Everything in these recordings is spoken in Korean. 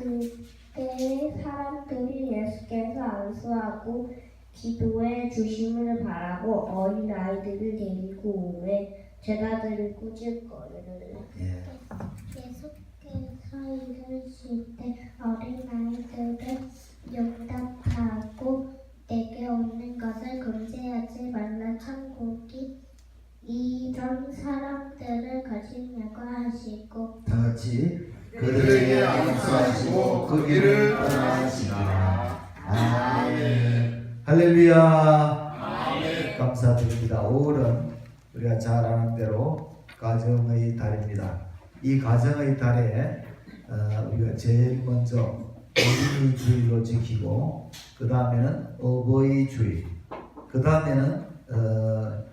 그때 사람들이 예수께서 안수하고 기도해 주심을 바라고 어린아이들을 데리고 오매 제자들을 꾸짖거리를. 예수께서 이르실 때 어린아이들은 용답하고 내게 오는 것을 금지하지 말라. 천국이 이런 사람들을 가지냐고 하시고 다 같이 그들에게 안수하시고 그 길을 떠나시니라. 아멘. 할렐루야. 아멘. 감사드립니다. 5월은 우리가 잘 아는 대로 가정의 달입니다. 이 가정의 달에 우리가 제일 먼저 어린이 주일로 지키고, 그 다음에는 어버이 주일, 그 다음에는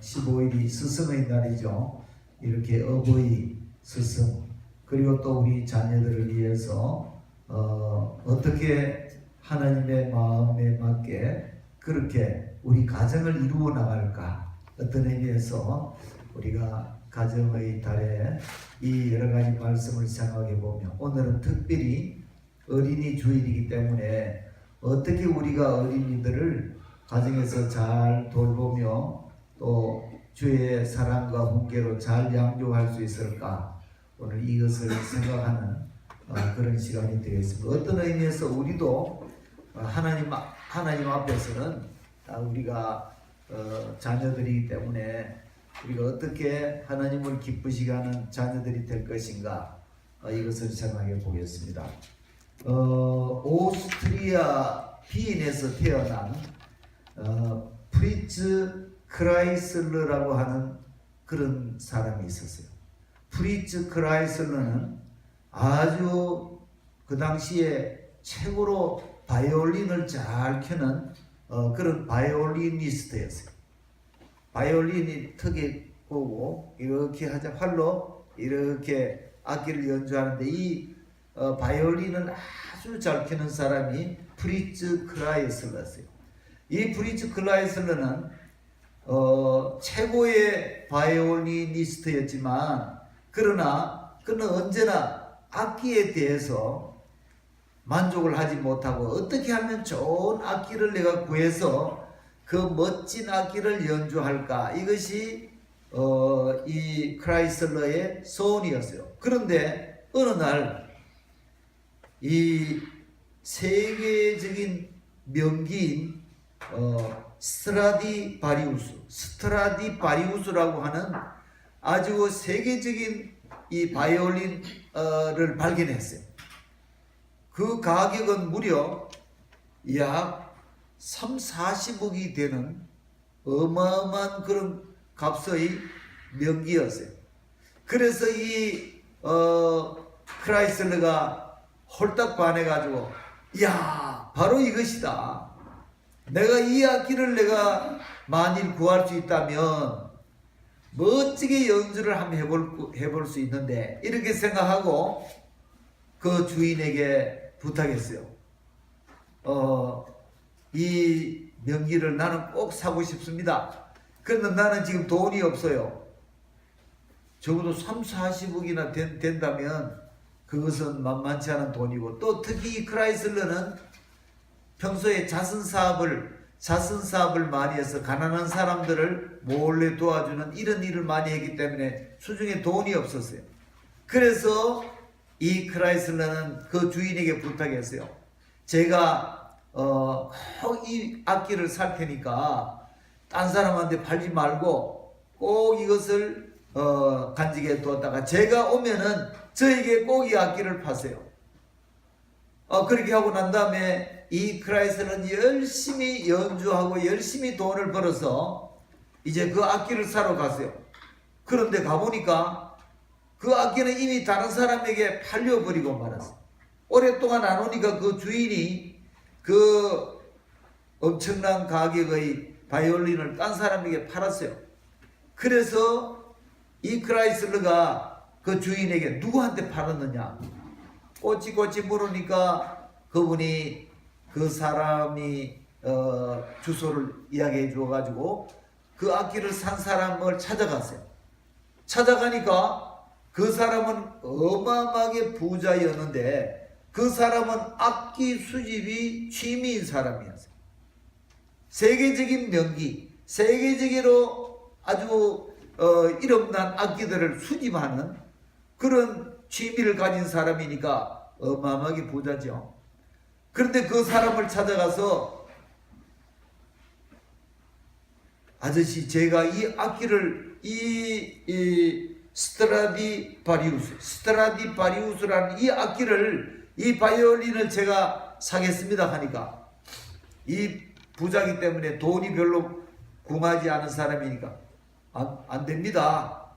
15일이 스승의 날이죠. 이렇게 어버이, 스승, 그리고 또 우리 자녀들을 위해서 어떻게 하나님의 마음에 맞게 그렇게 우리 가정을 이루어 나갈까, 어떤 의미에서 우리가 가정의 달에 이 여러 가지 말씀을 생각해 보면, 오늘은 특별히 어린이 주일이기 때문에 어떻게 우리가 어린이들을 가정에서 잘 돌보며 또 주의 사랑과 훈계로 잘 양육할 수 있을까, 오늘 이것을 생각하는 그런 시간이 되겠습니다. 어떤 의미에서 우리도 하나님 앞에서는 우리가 자녀들이기 때문에 우리가 어떻게 하나님을 기쁘시게 하는 자녀들이 될 것인가, 이것을 생각해 보겠습니다. 오스트리아 비엔에서 태어난 프리츠 크라이슬러라고 하는 그런 사람이 있었어요. 프리츠 크라이슬러는 아주 그 당시에 최고로 바이올린을 잘 켜는 그런 바이올리니스트였어요. 바이올린이 턱에 보고 이렇게 활로 이렇게 악기를 연주하는데, 이 바이올린을 아주 잘 켜는 사람이 프리츠 크라이슬러였어요. 이 프리츠 크라이슬러는 최고의 바이올리니스트였지만, 그러나 그는 언제나 악기에 대해서 만족을 하지 못하고, 어떻게 하면 좋은 악기를 내가 구해서 그 멋진 악기를 연주할까, 이것이 이 크라이슬러의 소원이었어요. 그런데 어느 날 이 세계적인 명기인 스트라디바리우스라고 하는 아주 세계적인 이 바이올린을 발견했어요. 그 가격은 무려 약 30-40억이 되는 어마어마한 그런 값의 명기였어요. 그래서 이 크라이슬러가 홀딱 반해가지고, 야, 바로 이것이다. 내가 이 악기를 내가 만일 구할 수 있다면 멋지게 연주를 한번 해볼 수 있는데, 이렇게 생각하고 그 주인에게 부탁했어요. 이 명기를 나는 꼭 사고 싶습니다. 그런데 나는 지금 돈이 없어요. 적어도 30-40억이나 된다면 그것은 만만치 않은 돈이고, 또 특히 이 크라이슬러는 평소에 자선 사업을 많이 해서 가난한 사람들을 몰래 도와주는 이런 일을 많이 했기 때문에 수중에 돈이 없었어요. 그래서 이 크라이슬러는 그 주인에게 부탁했어요. 제가 이 악기를 살 테니까 딴 사람한테 팔지 말고 꼭 이것을 간직해 두었다가 제가 오면은 저에게 꼭 이 악기를 파세요. 그렇게 하고 난 다음에 이 크라이슬러는 열심히 연주하고 열심히 돈을 벌어서 이제 그 악기를 사러 갔어요. 그런데 가보니까 그 악기는 이미 다른 사람에게 팔려버리고 말았어요. 오랫동안 안 오니까 그 주인이 그 엄청난 가격의 바이올린을 딴 사람에게 팔았어요. 그래서 이 크라이슬러가 그 주인에게 누구한테 팔았느냐 꼬치꼬치 물으니까 그분이 그 사람이 주소를 이야기해 주어가지고 그 악기를 산 사람을 찾아갔어요. 찾아가니까 그 사람은 어마어마하게 부자였는데 그 사람은 악기 수집이 취미인 사람이었어요. 세계적인 명기, 세계적으로 아주 이름난 악기들을 수집하는 그런 취미를 가진 사람이니까 어마어마하게 부자죠. 그런데 그 사람을 찾아가서 아저씨, 제가 이 악기를 이 스트라디바리우스라는 이 악기를, 이 바이올린을 제가 사겠습니다 하니까, 이 부자기 때문에 돈이 별로 궁하지 않은 사람이니까 안 됩니다.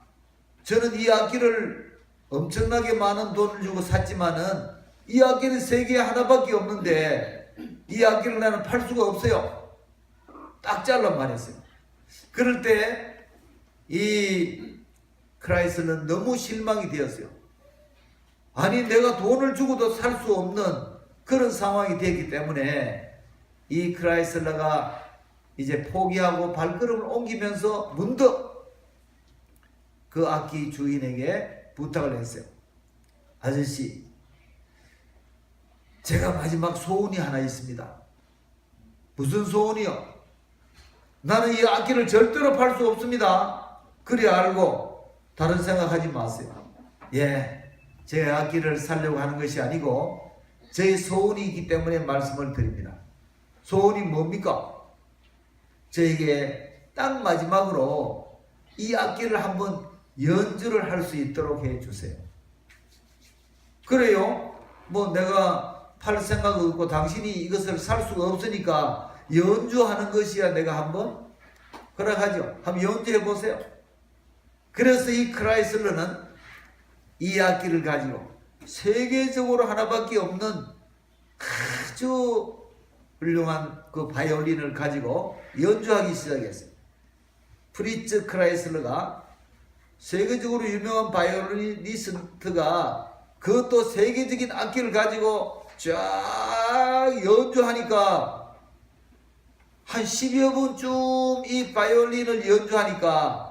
저는 이 악기를 엄청나게 많은 돈을 주고 샀지만은 이 악기는 세계에 하나밖에 없는데 이 악기를 나는 팔 수가 없어요. 딱 잘라 말했어요. 그럴 때 이 크라이슬러는 너무 실망이 되었어요. 아니, 내가 돈을 주고도 살 수 없는 그런 상황이 되었기 때문에 이 크라이슬러가 이제 포기하고 발걸음을 옮기면서 문득 그 악기 주인에게 부탁을 했어요. 아저씨, 제가 마지막 소원이 하나 있습니다. 무슨 소원이요? 나는 이 악기를 절대로 팔 수 없습니다. 그래 알고 다른 생각하지 마세요. 예, 제 악기를 살려고 하는 것이 아니고 제 소원이 있기 때문에 말씀을 드립니다. 소원이 뭡니까? 저에게 딱 마지막으로 이 악기를 한번 연주를 할 수 있도록 해주세요. 그래요? 뭐 내가 팔 생각 없고 당신이 이것을 살 수가 없으니까 연주하는 것이야 내가 한번 허락하죠. 한번 연주해 보세요. 그래서 이 크라이슬러는 이 악기를 가지고 세계적으로 하나밖에 없는 아주 훌륭한 그 바이올린을 가지고 연주하기 시작했어요. 프리츠 크라이슬러가 세계적으로 유명한 바이올리니스트가 그것도 세계적인 악기를 가지고 쫙 연주하니까 한 10여 분쯤 이 바이올린을 연주하니까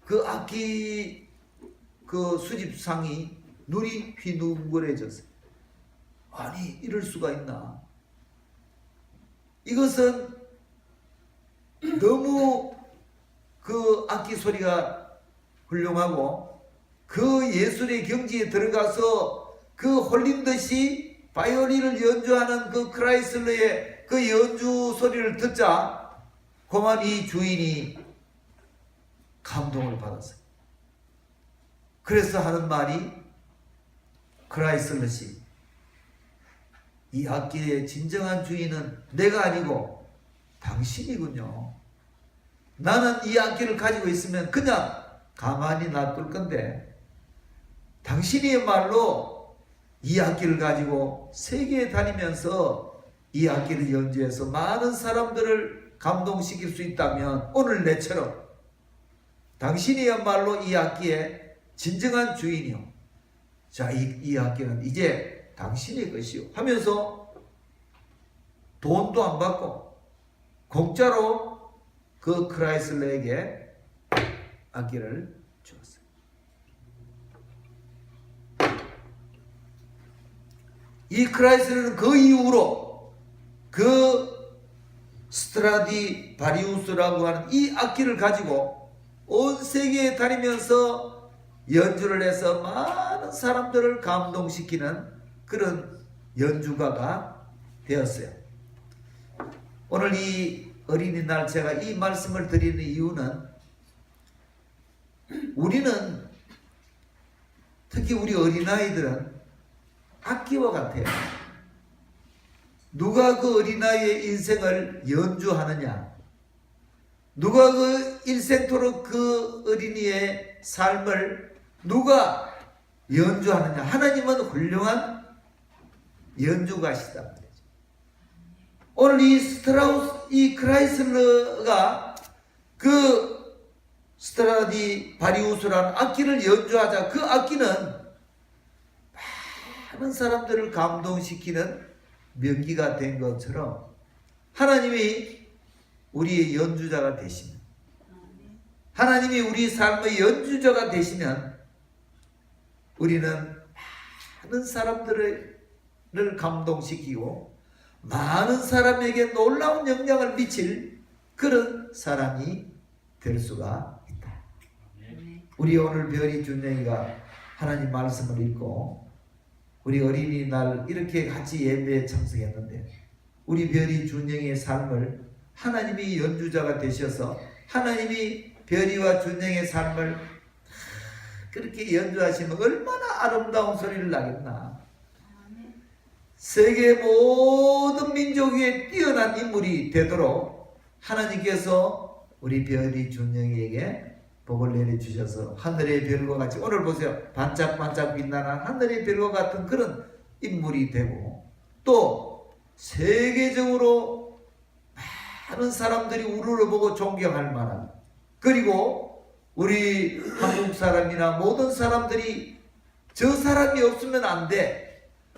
그 악기 그 수집상이 눈이 휘둥그레졌어요. 아니, 이럴 수가 있나? 이것은 너무 그 악기 소리가 훌륭하고 그 예술의 경지에 들어가서 그 홀린 듯이 바이올린을 연주하는 그 크라이슬러의 그 연주 소리를 듣자 그만 이 주인이 감동을 받았어요. 그래서 하는 말이, 크라이슬러 씨, 이 악기의 진정한 주인은 내가 아니고 당신이군요. 나는 이 악기를 가지고 있으면 그냥 가만히 놔둘 건데 당신이야말로 이 악기를 가지고 세계에 다니면서 이 악기를 연주해서 많은 사람들을 감동시킬 수 있다면 오늘 내처럼 당신이야말로 이 악기의 진정한 주인이요. 자, 이 악기는 이제 당신의 것이요. 하면서 돈도 안 받고 공짜로 그 크라이슬러에게 악기를 주었어요. 이 크라이슬러는 그 이후로 그 스트라디바리우스라고 하는 이 악기를 가지고 온 세계에 다니면서 연주를 해서 많은 사람들을 감동시키는 그런 연주가가 되었어요. 오늘 이 어린이날 제가 이 말씀을 드리는 이유는 우리는 특히 우리 어린아이들은 악기와 같아요. 누가 그 어린아이의 인생을 연주하느냐, 누가 그 일생토록 그 어린이의 삶을 누가 연주하느냐. 하나님은 훌륭한 연주가시다 말이죠. 오늘 이 크라이슬러가 그 스트라디바리우스라는 악기를 연주하자 그 악기는 많은 사람들을 감동시키는 명기가 된 것처럼 하나님이 우리의 연주자가 되시면, 하나님이 우리 삶의 연주자가 되시면 우리는 많은 사람들의 감동시키고 많은 사람에게 놀라운 영향을 미칠 그런 사람이 될 수가 있다. 우리 오늘 별이 준영이가 하나님 말씀을 읽고 우리 어린이날 이렇게 같이 예배에 참석했는데 우리 별이 준영이의 삶을 하나님이 연주자가 되셔서 하나님이 별이와 준영이의 삶을 그렇게 연주하시면 얼마나 아름다운 소리를 나겠나. 세계 모든 민족 위에 뛰어난 인물이 되도록 하나님께서 우리 별이 준영이에게 복을 내려주셔서 하늘의 별과 같이 오늘 보세요. 반짝반짝 빛나는 하늘의 별과 같은 그런 인물이 되고 또 세계적으로 많은 사람들이 우러러보고 존경할 만한 그리고 우리 한국 사람이나 모든 사람들이 저 사람이 없으면 안 돼.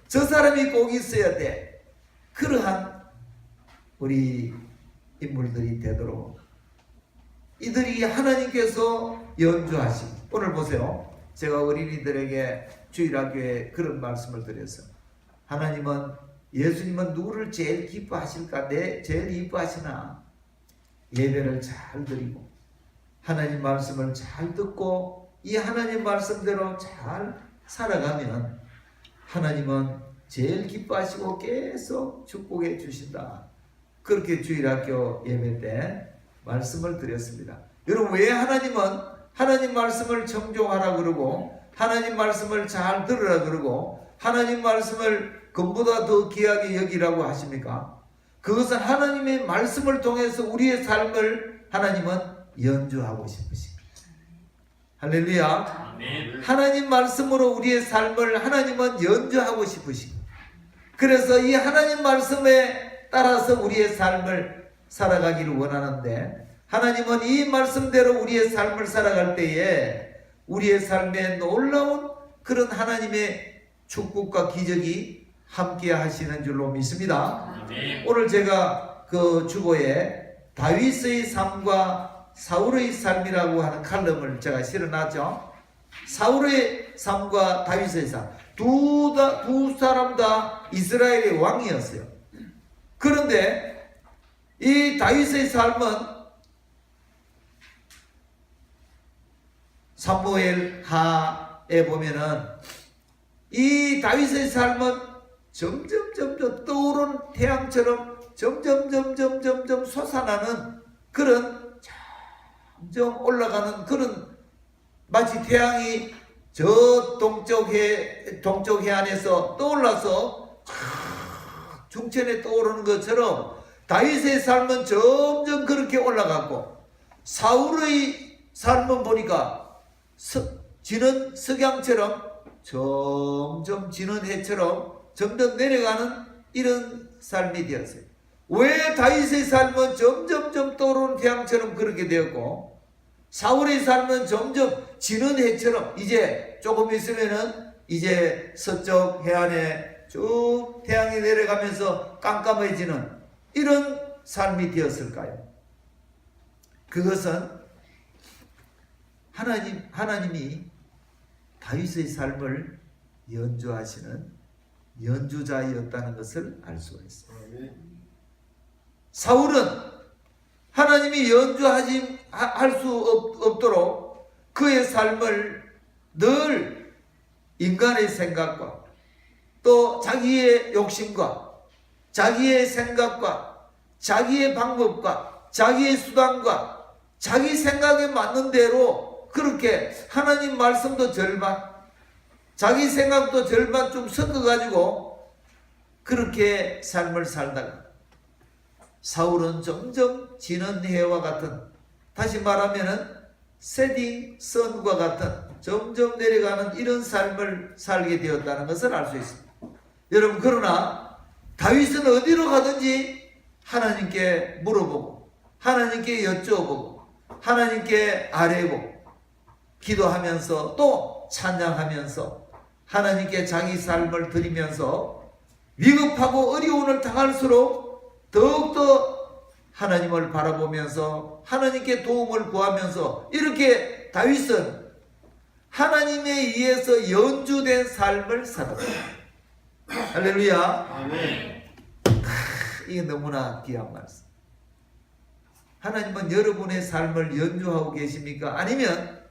저 사람이 꼭 있어야 돼. 그러한 우리 인물들이 되도록 이들이 하나님께서 연주하시고 오늘 보세요. 제가 어린이들에게 주일학교에 그런 말씀을 드렸어요. 하나님은 예수님은 누구를 제일 기뻐하실까? 제일 기뻐하시나? 예배를 잘 드리고 하나님 말씀을 잘 듣고 이 하나님 말씀대로 잘 살아가면 하나님은 제일 기뻐하시고 계속 축복해 주신다. 그렇게 주일학교 예배 때 말씀을 드렸습니다. 여러분 왜 하나님은 하나님 말씀을 청종하라 그러고 하나님 말씀을 잘 들으라 그러고 하나님 말씀을 금보다 더 귀하게 여기라고 하십니까? 그것은 하나님의 말씀을 통해서 우리의 삶을 하나님은 연주하고 싶으십니다. 할렐루야. 아멘. 하나님 말씀으로 우리의 삶을 하나님은 연주하고 싶으십니다. 그래서 이 하나님 말씀에 따라서 우리의 삶을 살아가기를 원하는데 하나님은 이 말씀대로 우리의 삶을 살아갈 때에 우리의 삶에 놀라운 그런 하나님의 축복과 기적이 함께 하시는 줄로 믿습니다. 아멘. 오늘 제가 그 주보에 다윗의 삶과 사울의 삶이라고 하는 칼럼을 제가 실어놨죠. 사울의 삶과 다윗의 삶 두 사람 다 이스라엘의 왕이었어요. 그런데 이 다윗의 삶은 사무엘 하에 보면은 이 다윗의 삶은 점점 떠오른 태양처럼 점점 솟아나는 그런 점점 올라가는 그런 마치 태양이 저 동쪽 해안에서 떠올라서 중천에 떠오르는 것처럼 다윗의 삶은 점점 그렇게 올라갔고 사울의 삶은 보니까 지는 석양처럼 점점 지는 해처럼 점점 내려가는 이런 삶이 되었어요. 왜 다윗의 삶은 점점 떠오르는 태양처럼 그렇게 되었고 사울의 삶은 점점 지는 해처럼 이제 조금 있으면은 이제 서쪽 해안에 쭉 태양이 내려가면서 깜깜해지는 이런 삶이 되었을까요? 그것은 하나님이 다윗의 삶을 연주하시는 연주자였다는 것을 알 수가 있어요. 사울은 하나님이 연주할 수 없도록 그의 삶을 늘 인간의 생각과 또 자기의 욕심과 자기의 생각과 자기의 방법과 자기의 수단과 자기 생각에 맞는 대로 그렇게 하나님 말씀도 절반 자기 생각도 절반 좀 섞어가지고 그렇게 삶을 살다가 사울은 점점 지는 해와 같은 다시 말하면은 세딩 선과 같은 점점 내려가는 이런 삶을 살게 되었다는 것을 알 수 있습니다. 여러분 그러나 다윗은 어디로 가든지 하나님께 물어보고 하나님께 여쭤보고 하나님께 아뢰고 기도하면서 또 찬양하면서 하나님께 자기 삶을 드리면서 위급하고 어려움을 당할수록 더욱더 하나님을 바라보면서 하나님께 도움을 구하면서 이렇게 다윗은 하나님에 의해서 연주된 삶을 살았다. 할렐루야. 아멘. 이게 너무나 귀한 말씀. 하나님은 여러분의 삶을 연주하고 계십니까? 아니면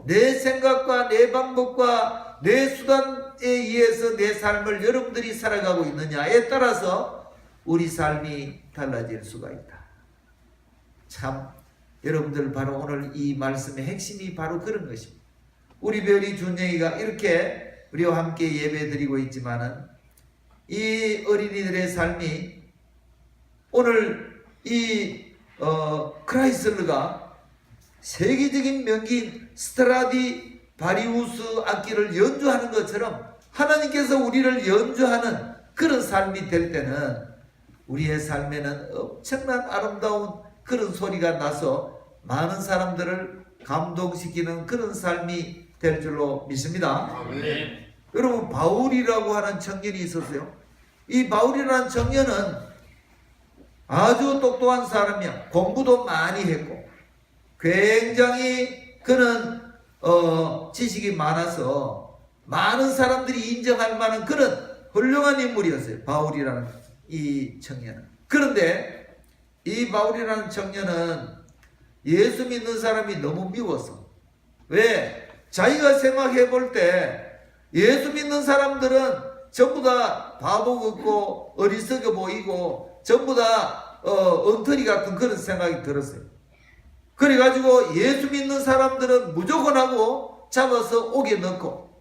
내 생각과 내 방법과 내 수단에 의해서 내 삶을 여러분들이 살아가고 있느냐에 따라서 우리 삶이 달라질 수가 있다. 참 여러분들 바로 오늘 이 말씀의 핵심이 바로 그런 것입니다. 우리 별이 준영이가 이렇게 우리와 함께 예배 드리고 있지만은 이 어린이들의 삶이 오늘 이 크라이슬러가 세계적인 명기인 스트라디바리우스 악기를 연주하는 것처럼 하나님께서 우리를 연주하는 그런 삶이 될 때는 우리의 삶에는 엄청난 아름다운 그런 소리가 나서 많은 사람들을 감동시키는 그런 삶이 될 줄로 믿습니다. 아멘. 여러분, 바울이라고 하는 청년이 있었어요. 이 바울이라는 청년은 아주 똑똑한 사람이야. 공부도 많이 했고 굉장히 그는 지식이 많아서 많은 사람들이 인정할 만한 그런 훌륭한 인물이었어요. 바울이라는 이 청년은. 그런데 이 바울이라는 청년은 예수 믿는 사람이 너무 미웠어. 왜? 자기가 생각해 볼 때 예수 믿는 사람들은 전부 다 바보 같고 어리석어 보이고 전부 다 엉터리 같은 그런 생각이 들었어요. 그래가지고 예수 믿는 사람들은 무조건 하고 잡아서 옥에 넣고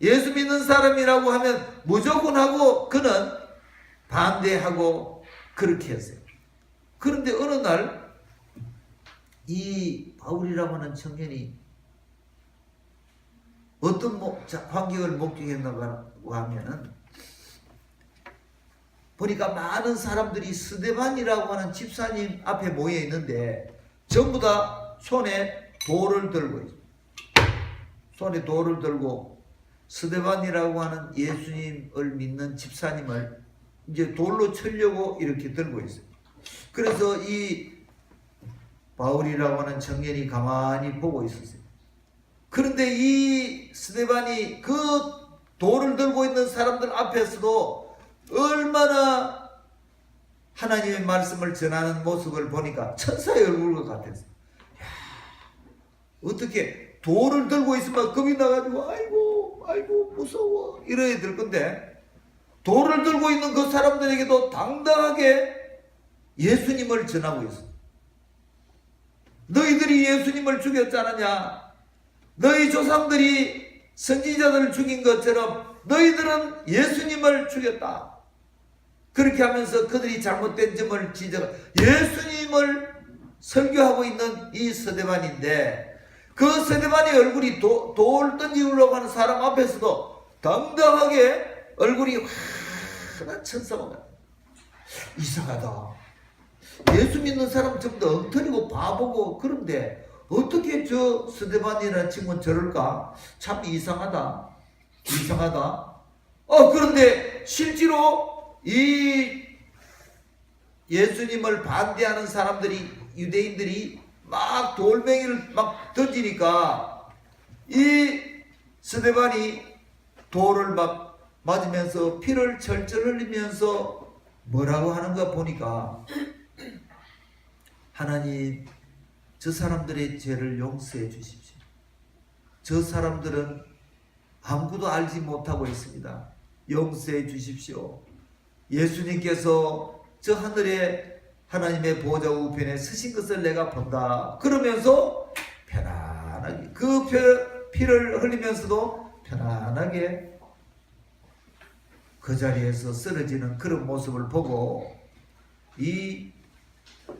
예수 믿는 사람이라고 하면 무조건 하고 그는 반대하고 그렇게 했어요. 그런데 어느 날 이 바울이라고 하는 청년이 어떤 환경을 목격했는가 하면은 보니까 많은 사람들이 스데반이라고 하는 집사님 앞에 모여 있는데 전부 다 손에 돌을 들고 있어요. 손에 돌을 들고 스데반이라고 하는 예수님을 믿는 집사님을 이제 돌로 치려고 이렇게 들고 있어요. 그래서 이 바울이라고 하는 청년이 가만히 보고 있었어요. 그런데 이 스데반이 그 돌을 들고 있는 사람들 앞에서도 얼마나 하나님의 말씀을 전하는 모습을 보니까 천사의 얼굴과 같았어요. 어떻게 돌을 들고 있으면 겁이 나가지고 아이고 무서워 이래야 될 건데 돌을 들고 있는 그 사람들에게도 당당하게 예수님을 전하고 있어. 너희들이 예수님을 죽였지 않느냐? 너희 조상들이 선지자들을 죽인 것처럼 너희들은 예수님을 죽였다. 그렇게 하면서 그들이 잘못된 점을 지적, 예수님을 설교하고 있는 이 스데반인데 그 스데반의 얼굴이 돌 던지려고 하는 사람 앞에서도 당당하게 얼굴이 환한 천사가 같아. 이상하다. 예수 믿는 사람 전부 다 엉터리고 바보고 그런데 어떻게 저 스데반이라는 친구는 저럴까? 참 이상하다. 그런데 실제로 이 예수님을 반대하는 사람들이 유대인들이 막 돌멩이를 막 던지니까 이 스데반이 돌을 막 맞으면서 피를 철철 흘리면서 뭐라고 하는가 보니까 하나님, 저 사람들의 죄를 용서해 주십시오. 저 사람들은 아무것도 알지 못하고 있습니다. 용서해 주십시오. 예수님께서 저 하늘에 하나님의 보좌 우편에 서신 것을 내가 본다. 그러면서 편안하게 그 피를 흘리면서도 편안하게 그 자리에서 쓰러지는 그런 모습을 보고 이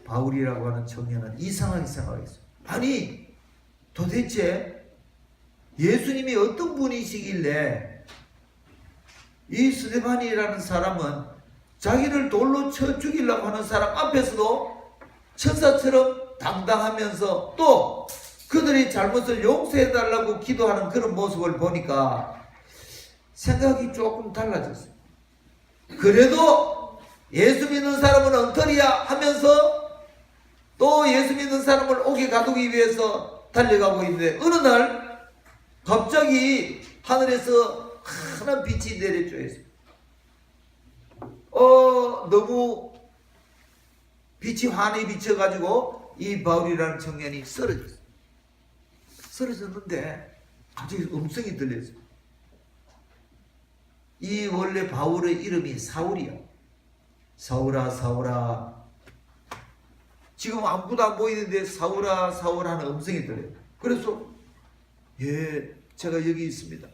바울이라고 하는 청년은 이상하게 생각했어요. 아니 도대체 예수님이 어떤 분이시길래 이 스데반이라는 사람은 자기를 돌로 쳐 죽이려고 하는 사람 앞에서도 천사처럼 당당하면서 또 그들의 잘못을 용서해달라고 기도하는 그런 모습을 보니까 생각이 조금 달라졌어요. 그래도 예수 믿는 사람은 엉터리야 하면서 또 예수 믿는 사람을 옥에 가두기 위해서 달려가고 있는데 어느 날 갑자기 하늘에서 환한 빛이 내려줘요. 너무 빛이 환히 비쳐가지고 이 바울이라는 청년이 쓰러졌어요. 쓰러졌는데 갑자기 음성이 들렸어요. 이 원래 바울의 이름이 사울이야. 사울아 사울아. 지금 아무도 안 보이는데 사울아 사울아 하는 음성이 들려요. 그래서 예, 제가 여기 있습니다.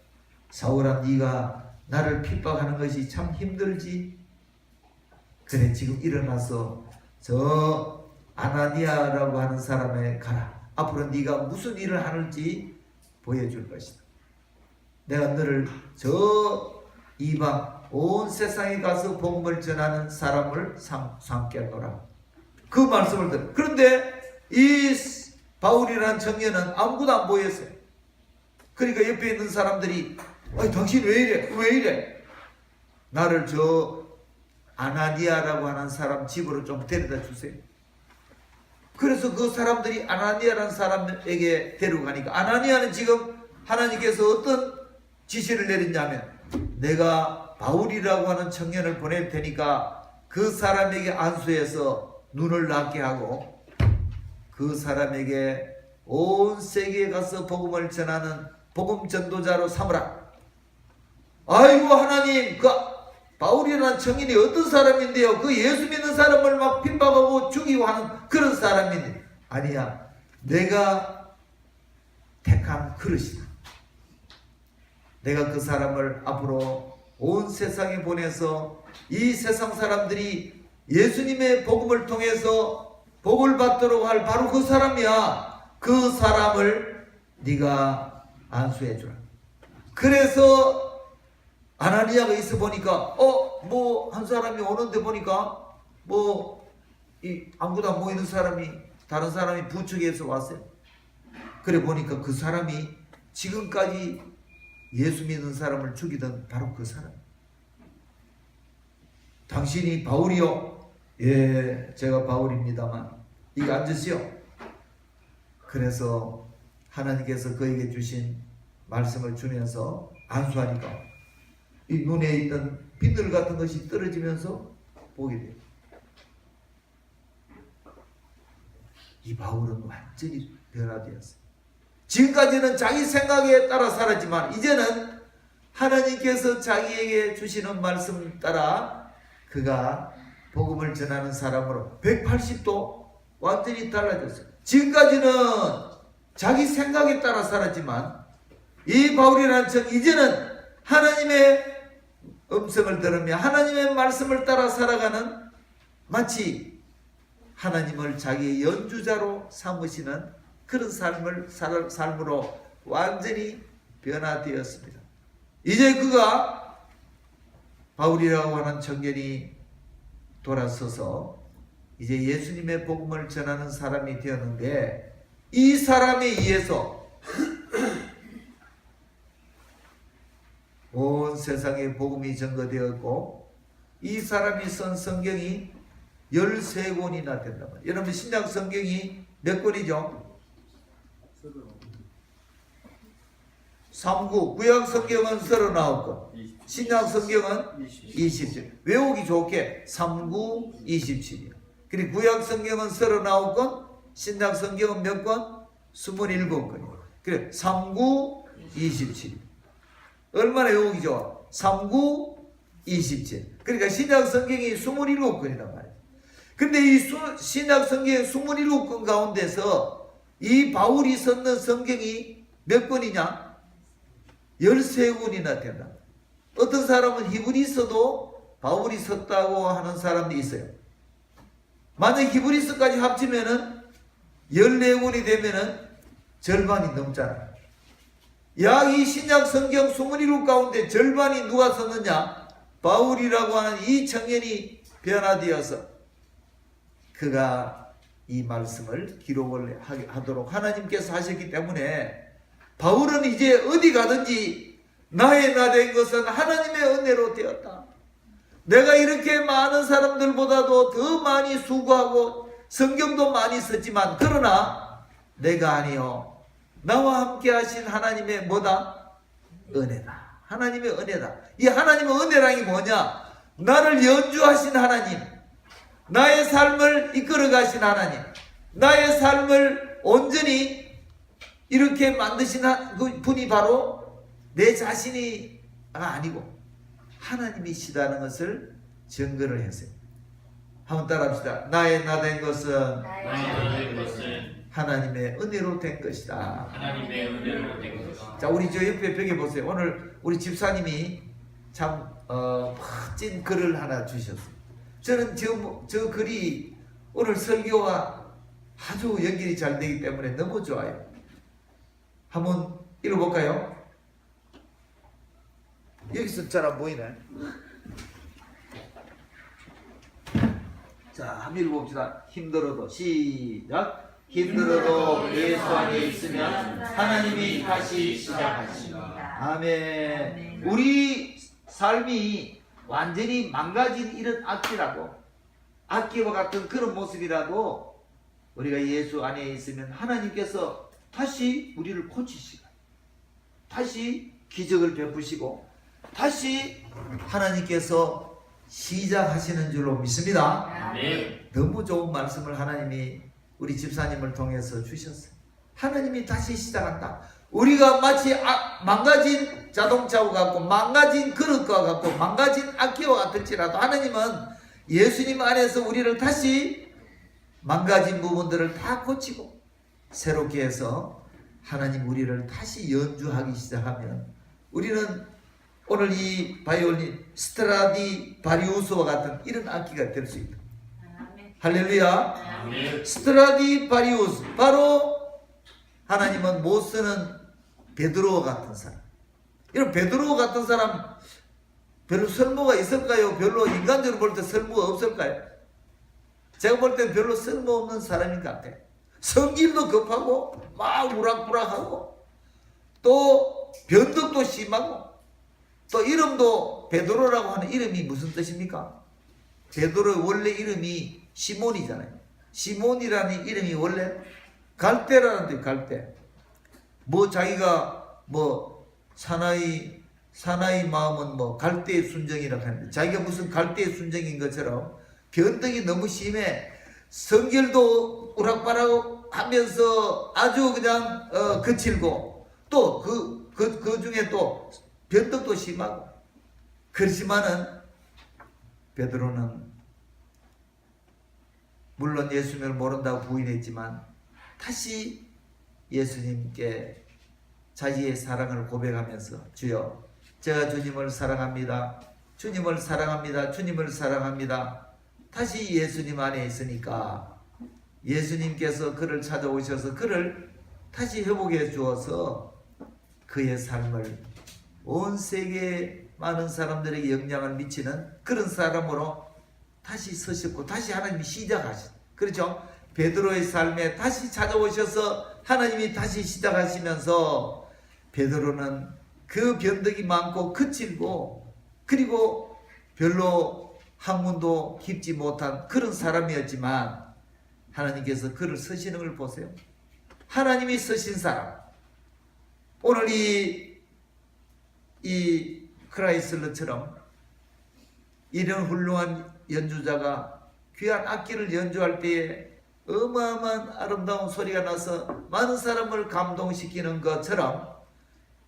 사울아, 네가 나를 핍박하는 것이 참 힘들지? 그래, 지금 일어나서 저 아나니아라고 하는 사람에 가라. 앞으로 네가 무슨 일을 하는지 보여줄 것이다. 내가 너를 저 이방 온 세상에 가서 복음을 전하는 사람을 삼게 하노라. 그 말씀을 들어. 그런데 이 바울이라는 청년은 아무것도 안 보였어요. 그러니까 옆에 있는 사람들이 아니 당신 왜 이래? 왜 이래? 나를 저 아나니아라고 하는 사람 집으로 좀 데려다 주세요. 그래서 그 사람들이 아나니아라는 사람에게 데려가니까 아나니아는 지금 하나님께서 어떤 지시를 내렸냐면 내가 바울이라고 하는 청년을 보낼 테니까 그 사람에게 안수해서 눈을 낫게 하고 그 사람에게 온 세계에 가서 복음을 전하는 복음 전도자로 삼으라. 아이고 하나님, 그 바울이라는 청년이 어떤 사람인데요? 그 예수 믿는 사람을 막 핍박하고 죽이고 하는 그런 사람인데 아니야. 내가 택한 그릇이다. 내가 그 사람을 앞으로 온 세상에 보내서 이 세상 사람들이 예수님의 복음을 통해서 복을 받도록 할 바로 그 사람이야. 그 사람을 네가 안수해 주라. 그래서 아나니아가 있어 보니까 뭐 한 사람이 오는데 보니까 아무도 안 보이는 사람이 다른 사람이 부축해서 왔어요. 그래 보니까 그 사람이 지금까지 예수 믿는 사람을 죽이던 바로 그 사람. 당신이 바울이요? 예, 제가 바울입니다만 이거 앉으시오. 그래서 하나님께서 그에게 주신 말씀을 주면서 안수하니까 이 눈에 있던 비늘 같은 것이 떨어지면서 보게 돼요. 이 바울은 완전히 변화되었어요. 지금까지는 자기 생각에 따라 살았지만 이제는 하나님께서 자기에게 주시는 말씀 따라 그가 복음을 전하는 사람으로 180도 완전히 달라졌어요. 지금까지는 자기 생각에 따라 살았지만 이 바울이라는 청 이제는 하나님의 음성을 들으며 하나님의 말씀을 따라 살아가는 마치 하나님을 자기의 연주자로 삼으시는 그런 삶으로 완전히 변화되었습니다. 이제 그가 바울이라고 하는 청년이 돌아서서 이제 예수님의 복음을 전하는 사람이 되었는데 이 사람에 의해서 온 세상에 복음이 전거되었고 이 사람이 쓴 성경이 13권이나 된단 말이에요. 여러분 신약 성경이 몇 권이죠? 39. 구약 성경은 39권. 신약 성경은 27. 외우기 좋게 39, 27이요. 그리고 구약 성경은 39권, 신약 성경은 몇 권? 27권이요. 그래 39, 27. 얼마나 외우기 좋아? 39, 27. 그러니까 신약 성경이 27권이란 말이에요. 근데 이 신약 성경 27권 가운데서 이 바울이 썼는 성경이 몇 권이냐? 13권이나 된다. 어떤 사람은 히브리서도 바울이 썼다고 하는 사람도 있어요. 만약 히브리서까지 합치면은 14권이 되면은 절반이 넘잖아. 야, 이 신약 성경 27권 가운데 절반이 누가 썼느냐? 바울이라고 하는 이 청년이 변화되어서 그가 이 말씀을 기록을 하도록 하나님께서 하셨기 때문에 바울은 이제 어디 가든지 나의 나 된 것은 하나님의 은혜로 되었다. 내가 이렇게 많은 사람들보다도 더 많이 수고하고 성경도 많이 썼지만 그러나 내가 아니요. 나와 함께 하신 하나님의 뭐다? 은혜다. 하나님의 은혜다. 이 하나님의 은혜랑이 뭐냐? 나를 연주하신 하나님, 나의 삶을 이끌어 가신 하나님, 나의 삶을 온전히 이렇게 만드신 그 분이 바로 내 자신이 아니고 하나님이시다는 것을 증거를 했어요. 한번 따라합시다. 나의 나된 것은 하나님의 은혜로 된 것이다. 하나님의 은혜로 된 것이다. 자, 우리 저 옆에 벽에 보세요. 오늘 우리 집사님이 참 멋진 글을 하나 주셨어요. 저는 저 글이 오늘 설교와 아주 연결이 잘 되기 때문에 너무 좋아요. 한번 읽어볼까요? 여기서 잘 안 보이네. 자, 한번 읽어봅시다. 힘들어도 시작. 힘들어도 예수 안에 있으면 하나님이 다시 시작하신다. 아멘. 우리 삶이 완전히 망가진 이런 악기와 같은 그런 모습이라도 우리가 예수 안에 있으면 하나님께서 다시 우리를 고치시고 다시 기적을 베푸시고 다시 하나님께서 시작하시는 줄로 믿습니다. 아멘. 너무 좋은 말씀을 하나님이 우리 집사님을 통해서 주셨어요. 하나님이 다시 시작한다. 우리가 마치 망가진 자동차와 같고 망가진 그릇과 같고 망가진 악기와 같을지라도 하나님은 예수님 안에서 우리를 다시 망가진 부분들을 다 고치고 새롭게 해서 하나님 우리를 다시 연주하기 시작하면 우리는 오늘 이 바이올린 스트라디바리우스와 같은 이런 악기가 될 수 있다. 할렐루야. 아멘. 스트라디바리우스, 바로 하나님은 못 쓰는 베드로와 같은 사람. 이런 베드로와 같은 사람 별로 쓸모가 있을까요? 별로 인간적으로 볼 때 쓸모가 없을까요? 제가 볼 때 별로 쓸모없는 사람인 것 같아요. 성질도 급하고 막 우락부락하고 또 변덕도 심하고 또 이름도 베드로라고 하는 이름이 무슨 뜻입니까? 베드로의 원래 이름이 시몬이잖아요. 시몬이라는 이름이 원래 갈대라는 뜻, 갈대. 뭐 자기가 뭐 사나이 마음은 뭐 갈대의 순정이라고 하는데 자기가 무슨 갈대의 순정인 것처럼 변덕이 너무 심해. 성질도 우락바락 하면서 아주 그냥 거칠고 또 그 중에 또 변덕도 심하고. 그렇지만은 베드로는 물론 예수님을 모른다고 부인했지만 다시 예수님께 자기의 사랑을 고백하면서 주여 제가 주님을 사랑합니다. 주님을 사랑합니다. 주님을 사랑합니다. 다시 예수님 안에 있으니까 예수님께서 그를 찾아오셔서 그를 다시 회복해 주어서 그의 삶을 온 세계 많은 사람들에게 영향을 미치는 그런 사람으로 다시 서셨고 다시 하나님이 시작하신, 그렇죠? 베드로의 삶에 다시 찾아오셔서 하나님이 다시 시작하시면서 베드로는 그 변덕이 많고 거칠고 그리고 별로 학문도 깊지 못한 그런 사람이었지만 하나님께서 그를 쓰시는 걸 보세요. 하나님이 쓰신 사람. 오늘 이 크라이슬러처럼 이런 훌륭한 연주자가 귀한 악기를 연주할 때에 어마어마한 아름다운 소리가 나서 많은 사람을 감동시키는 것처럼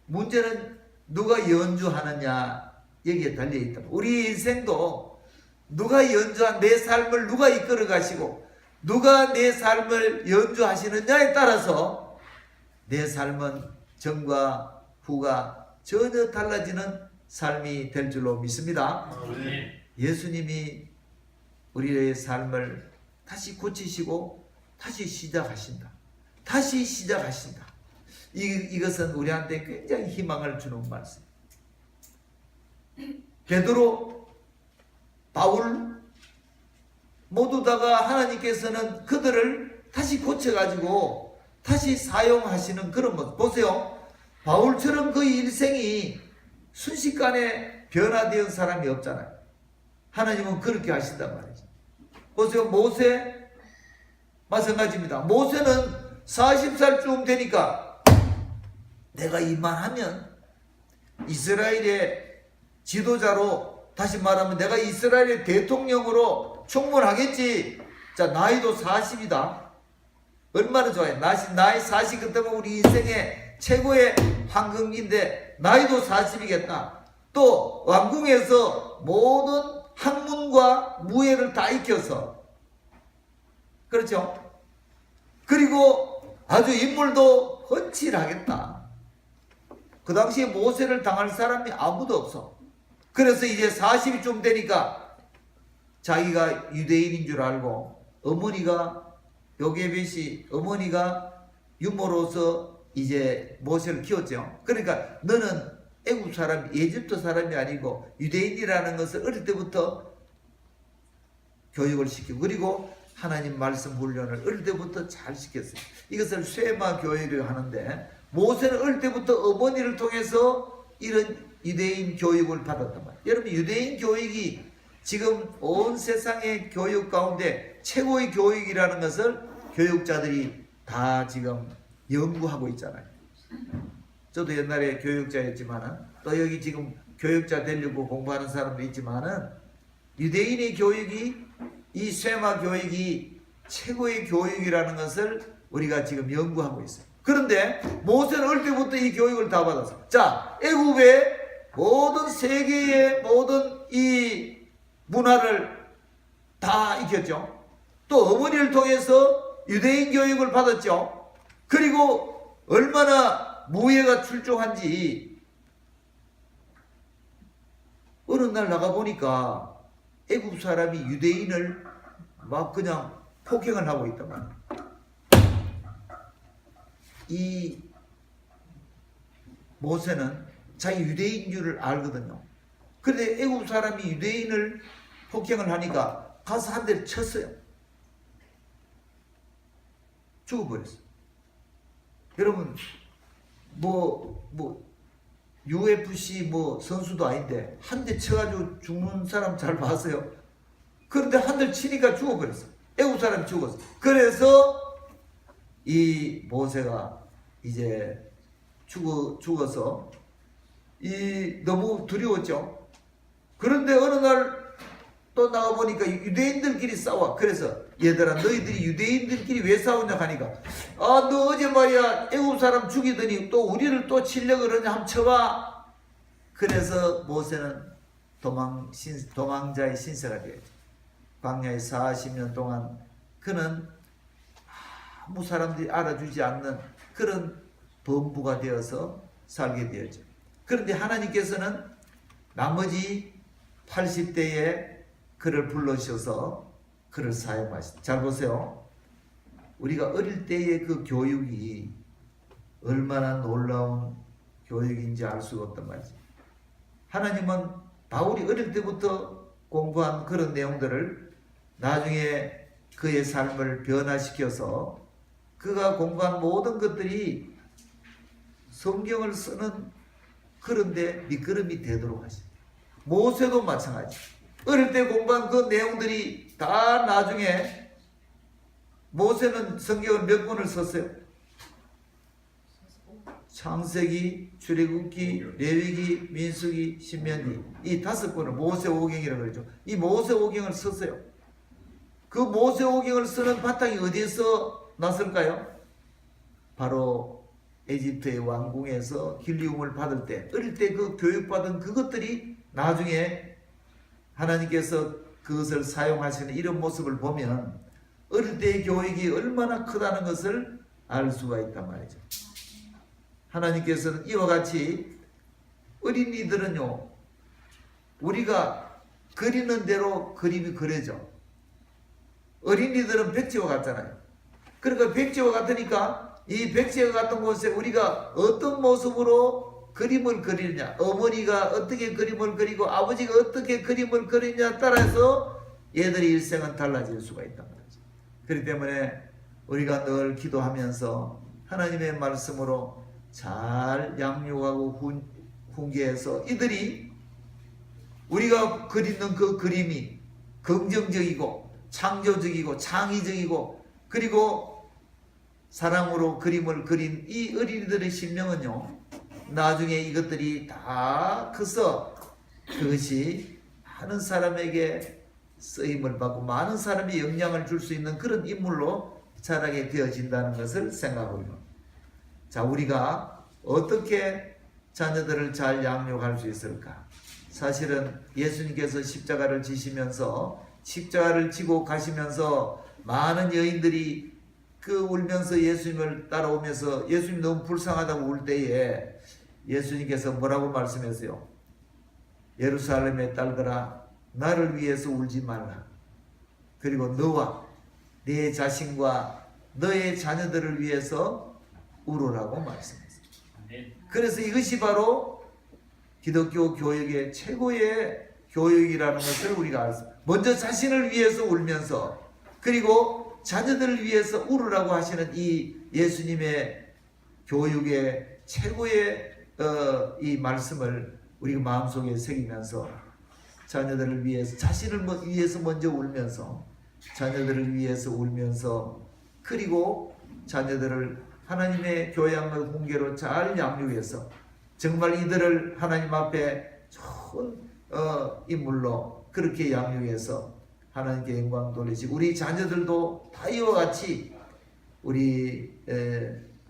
문제는 누가 연주하느냐 여기에 달려있다. 우리 인생도 누가 연주한 내 삶을 누가 이끌어 가시고 누가 내 삶을 연주하시느냐에 따라서 내 삶은 전과 후가 전혀 달라지는 삶이 될 줄로 믿습니다. 예수님이 우리의 삶을 다시 고치시고 다시 시작하신다. 다시 시작하신다. 이것은 우리한테 굉장히 희망을 주는 말씀. 베드로, 바울 모두 다가 하나님께서는 그들을 다시 고쳐가지고 다시 사용하시는 그런 모습. 보세요. 바울처럼 그 일생이 순식간에 변화된 사람이 없잖아요. 하나님은 그렇게 하신단 말이죠. 보세요. 모세 마찬가지입니다. 모세는 40살쯤 되니까 내가 이만하면 이스라엘의 지도자로 다시 말하면 내가 이스라엘의 대통령으로 충분하겠지. 자, 나이도 40이다. 얼마나 좋아요. 나이 40 그때면 우리 인생의 최고의 황금기인데 나이도 40이겠다. 또 왕궁에서 모든 학문과 무예를 다 익혀서, 그렇죠? 그리고 아주 인물도 훤칠하겠다. 그 당시에 모세를 당할 사람이 아무도 없어. 그래서 이제 40이 좀 되니까 자기가 유대인인 줄 알고, 어머니가 요게벳이 어머니가 유모로서 이제 모세를 키웠죠. 그러니까 너는 애국 사람, 에집트 사람이 아니고 유대인이라는 것을 어릴 때부터 교육을 시키고, 그리고 하나님 말씀 훈련을 어릴 때부터 잘 시켰어요. 이것을 쇠마 교육을 하는데, 모세는 어릴 때부터 어머니를 통해서 이런 유대인 교육을 받았단 말이에요. 여러분, 유대인 교육이 지금 온 세상의 교육 가운데 최고의 교육이라는 것을 교육자들이 다 지금 연구하고 있잖아요. 저도 옛날에 교육자였지만은, 또 여기 지금 교육자 되려고 공부하는 사람도 있지만은, 유대인의 교육이, 이 쇠마 교육이 최고의 교육이라는 것을 우리가 지금 연구하고 있어요. 그런데 모세는 어릴 때부터 이 교육을 다 받았어. 자, 애굽의 모든 세계의 모든 이 문화를 다 익혔죠. 또 어머니를 통해서 유대인 교육을 받았죠. 그리고 얼마나 무예가 출중한지, 어느 날 나가보니까 애굽 사람이 유대인을 막 그냥 폭행을 하고 있단 말이야. 이 모세는 자기 유대인인 줄 알거든요. 그런데 애굽 사람이 유대인을 폭행을 하니까 가서 한 대를 쳤어요. 죽어버렸어요. 여러분, UFC 선수도 아닌데 한 대 쳐가지고 죽는 사람 잘 봤어요. 그런데 한 대를 치니까 죽어버렸어요. 애국 사람이 죽었어요. 그래서 이 모세가 이제 죽어서 너무 두려웠죠. 그런데 어느 날 또 나와보니까 유대인들끼리 싸워. 그래서 얘들아, 너희들이 유대인들끼리 왜 싸우냐 하니까, 너 어제 말이야 애국 사람 죽이더니 또 우리를 또 치려고 그러냐, 한번 쳐봐. 그래서 모세는 도망자의 신세가 되었죠. 광야에 40년 동안 그는 아무 사람들이 알아주지 않는 그런 범부가 되어서 살게 되었죠. 그런데 하나님께서는 나머지 80대에 그를 불러주셔서 그를 사용하시다. 잘 보세요. 우리가 어릴 때의 그 교육이 얼마나 놀라운 교육인지 알 수가 없단 말이죠. 하나님은 바울이 어릴 때부터 공부한 그런 내용들을 나중에 그의 삶을 변화시켜서 그가 공부한 모든 것들이 성경을 쓰는 그런데 밑거름이 되도록 하십니다. 모세도 마찬가지. 어릴 때 공부한 그 내용들이 다 나중에, 모세는 성경을 몇 권을 썼어요? 창세기, 출애굽기, 레위기, 민수기, 신명기, 이 5권을 모세오경이라고 그러죠. 이 모세오경을 썼어요. 그 모세오경을 쓰는 바탕이 어디에서 났을까요? 바로 에집트의 왕궁에서 길리움을 받을 때, 어릴 때 그 교육받은 그것들이 나중에 하나님께서 그것을 사용하시는 이런 모습을 보면 어릴 때의 교육이 얼마나 크다는 것을 알 수가 있단 말이죠. 하나님께서는 이와 같이 어린이들은요, 우리가 그리는 대로 그림이 그려져. 어린이들은 백지와 같잖아요. 그러니까 백지와 같으니까 이 백지와 같은 곳에 우리가 어떤 모습으로 그림을 그리느냐, 어머니가 어떻게 그림을 그리고 아버지가 어떻게 그림을 그리느냐에 따라서 얘들의 일생은 달라질 수가 있단 말이죠. 그렇기 때문에 우리가 늘 기도하면서 하나님의 말씀으로 잘 양육하고 훈계해서 이들이 우리가 그리는 그 그림이 긍정적이고 창조적이고 창의적이고 그리고 사랑으로 그림을 그린 이 어린이들의 심령은요, 나중에 이것들이 다 커서 그것이 많은 사람에게 쓰임을 받고 많은 사람이 영향을 줄 수 있는 그런 인물로 자라게 되어진다는 것을 생각합니다. 자, 우리가 어떻게 자녀들을 잘 양육할 수 있을까? 사실은 예수님께서 십자가를 지시면서 십자가를 지고 가시면서 많은 여인들이 그 울면서 예수님을 따라오면서 예수님 너무 불쌍하다고 울 때에 예수님께서 뭐라고 말씀하세요? 예루살렘의 딸들아, 나를 위해서 울지 말라. 그리고 너와 네 자신과 너의 자녀들을 위해서 울으라고 말씀했어요. 그래서 이것이 바로 기독교 교육의 최고의 교육이라는 것을 우리가 알았습니다. 먼저 자신을 위해서 울면서 그리고 자녀들을 위해서 울으라고 하시는 이 예수님의 교육의 최고의 이 말씀을 우리가 마음속에 새기면서 자녀들을 위해서 자신을 위해서 먼저 울면서 자녀들을 위해서 울면서 그리고 자녀들을 하나님의 교양과 훈계로 잘 양육해서 정말 이들을 하나님 앞에 좋은 인물로 그렇게 양육해서 하나님께 영광 돌리시고 우리 자녀들도 다 이와 같이 우리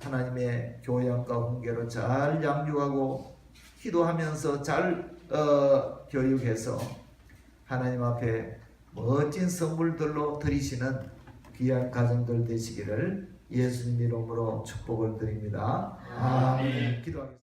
하나님의 교양과 훈계로 잘 양육하고 기도하면서 잘 교육해서 하나님 앞에 멋진 선물들로 드리시는 귀한 가정들 되시기를 예수님 이름으로 축복을 드립니다. 아멘. 기도하겠습니다.